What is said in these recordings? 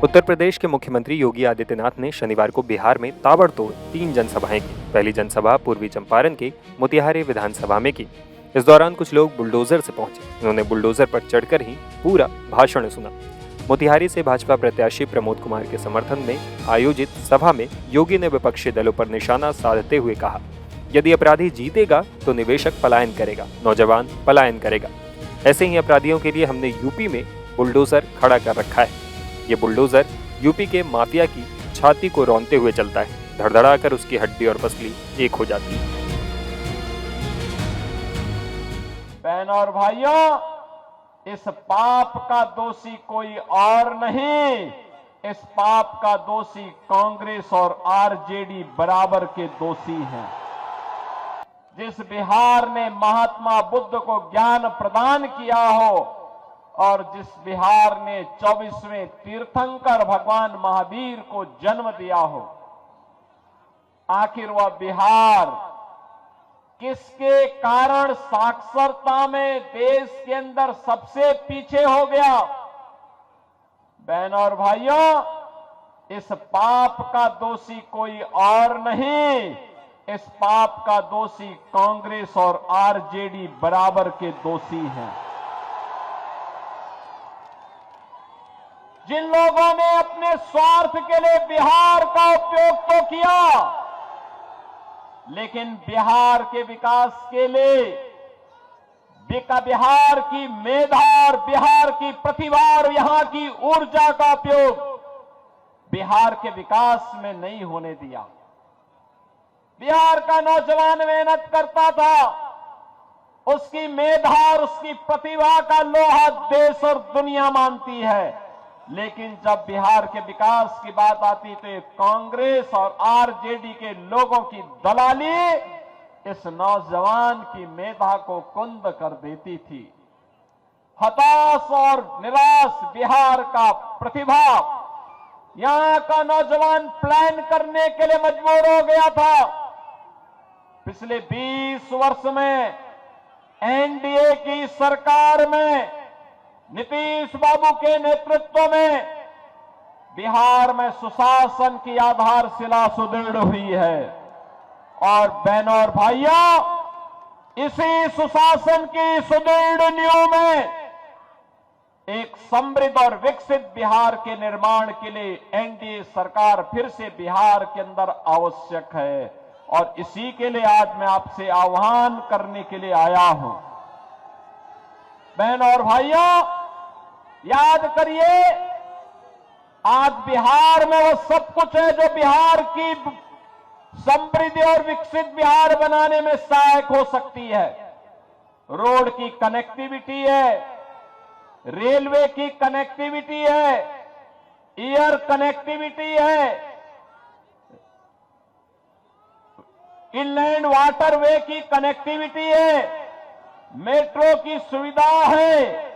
उत्तर प्रदेश के मुख्यमंत्री योगी आदित्यनाथ ने शनिवार को बिहार में ताबड़तोड़ 3 जनसभाएं की। पहली जनसभा पूर्वी चंपारण के मोतिहारी विधानसभा में की। इस दौरान कुछ लोग बुलडोजर से पहुंचे। उन्होंने बुलडोजर पर चढ़कर ही पूरा भाषण सुना। मोतिहारी से भाजपा प्रत्याशी प्रमोद कुमार के समर्थन में आयोजित सभा में योगी ने विपक्षी दलों पर निशाना साधते हुए कहा, यदि अपराधी जीतेगा तो निवेशक पलायन करेगा, नौजवान पलायन करेगा। ऐसे ही अपराधियों के लिए हमने यूपी में बुलडोजर खड़ा कर रखा है। ये बुलडोजर यूपी के माफिया की छाती को रौंदते हुए चलता है। धड़धड़ा कर उसकी हड्डी और पसली एक हो जाती है। बहन और भाइयों, इस पाप का दोषी कोई और नहीं, इस पाप का दोषी कांग्रेस और आरजेडी बराबर के दोषी हैं। जिस बिहार ने महात्मा बुद्ध को ज्ञान प्रदान किया हो और जिस बिहार ने 24वें तीर्थंकर भगवान महावीर को जन्म दिया हो, आखिर वह बिहार किसके कारण साक्षरता में देश के अंदर सबसे पीछे हो गया? बहन और भाइयों, इस पाप का दोषी कोई और नहीं, इस पाप का दोषी कांग्रेस और आरजेडी बराबर के दोषी हैं। जिन लोगों ने अपने स्वार्थ के लिए बिहार का उपयोग तो किया, लेकिन बिहार के विकास के लिए बिहार की मेधा और बिहार की प्रतिभा और यहां की ऊर्जा का उपयोग बिहार के विकास में नहीं होने दिया। बिहार का नौजवान मेहनत करता था, उसकी मेधा और उसकी प्रतिभा का लोहा देश और दुनिया मानती है, लेकिन जब बिहार के विकास की बात आती तो कांग्रेस और आरजेडी के लोगों की दलाली इस नौजवान की मेधा को कुंद कर देती थी। हताश और निराश बिहार का प्रतिभा, यहां का नौजवान प्लान करने के लिए मजबूर हो गया था। पिछले 20 वर्ष में एनडीए की सरकार में नीतीश बाबू के नेतृत्व में बिहार में सुशासन की आधारशिला सुदृढ़ हुई है। और बहनों और भाइयों, इसी सुशासन की सुदृढ़ नींव में एक समृद्ध और विकसित बिहार के निर्माण के लिए एनडीए सरकार फिर से बिहार के अंदर आवश्यक है। और इसी के लिए आज मैं आपसे आह्वान करने के लिए आया हूं। बहनों और भाइयों, याद करिए, आज बिहार में वो सब कुछ है जो बिहार की समृद्धि और विकसित बिहार बनाने में सहायक हो सकती है। रोड की कनेक्टिविटी है, रेलवे की कनेक्टिविटी है, एयर कनेक्टिविटी है, इनलैंड वाटरवे की कनेक्टिविटी है, मेट्रो की सुविधा है।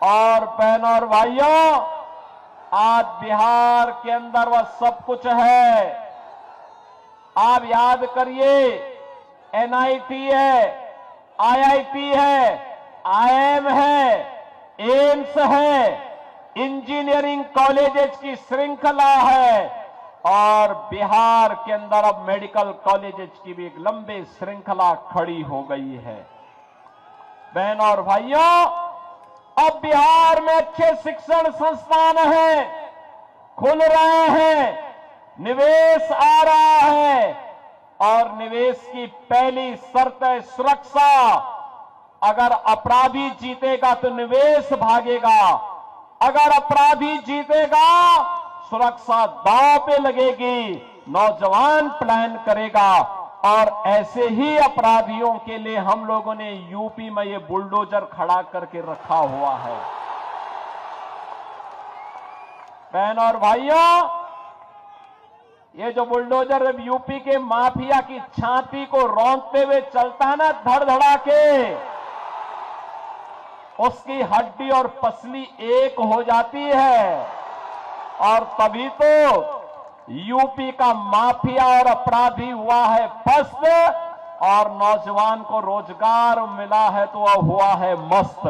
और बहनों और भाइयों, आज बिहार के अंदर वह सब कुछ है। आप याद करिए, एनआईटी है, आईआईटी है, आईआईएम है, एम्स है, इंजीनियरिंग कॉलेजेस की श्रृंखला है और बिहार के अंदर अब मेडिकल कॉलेजेस की भी एक लंबी श्रृंखला खड़ी हो गई है। बहनों और भाइयों, अब बिहार में अच्छे शिक्षण संस्थान हैं, खुल रहे हैं, निवेश आ रहा है और निवेश की पहली शर्त है सुरक्षा। अगर अपराधी जीतेगा तो निवेश भागेगा, अगर अपराधी जीतेगा सुरक्षा दांव पे लगेगी, नौजवान प्लान करेगा। और ऐसे ही अपराधियों के लिए हम लोगों ने यूपी में ये बुलडोजर खड़ा करके रखा हुआ है। बहनों और भाइयों, ये जो बुलडोजर यूपी के माफिया की छाती को रौंदते हुए चलता है ना, धड़धड़ा के, उसकी हड्डी और पसली एक हो जाती है। और तभी तो यूपी का माफिया और अपराधी हुआ है पस्त और नौजवान को रोजगार मिला है तो वह हुआ है मस्त।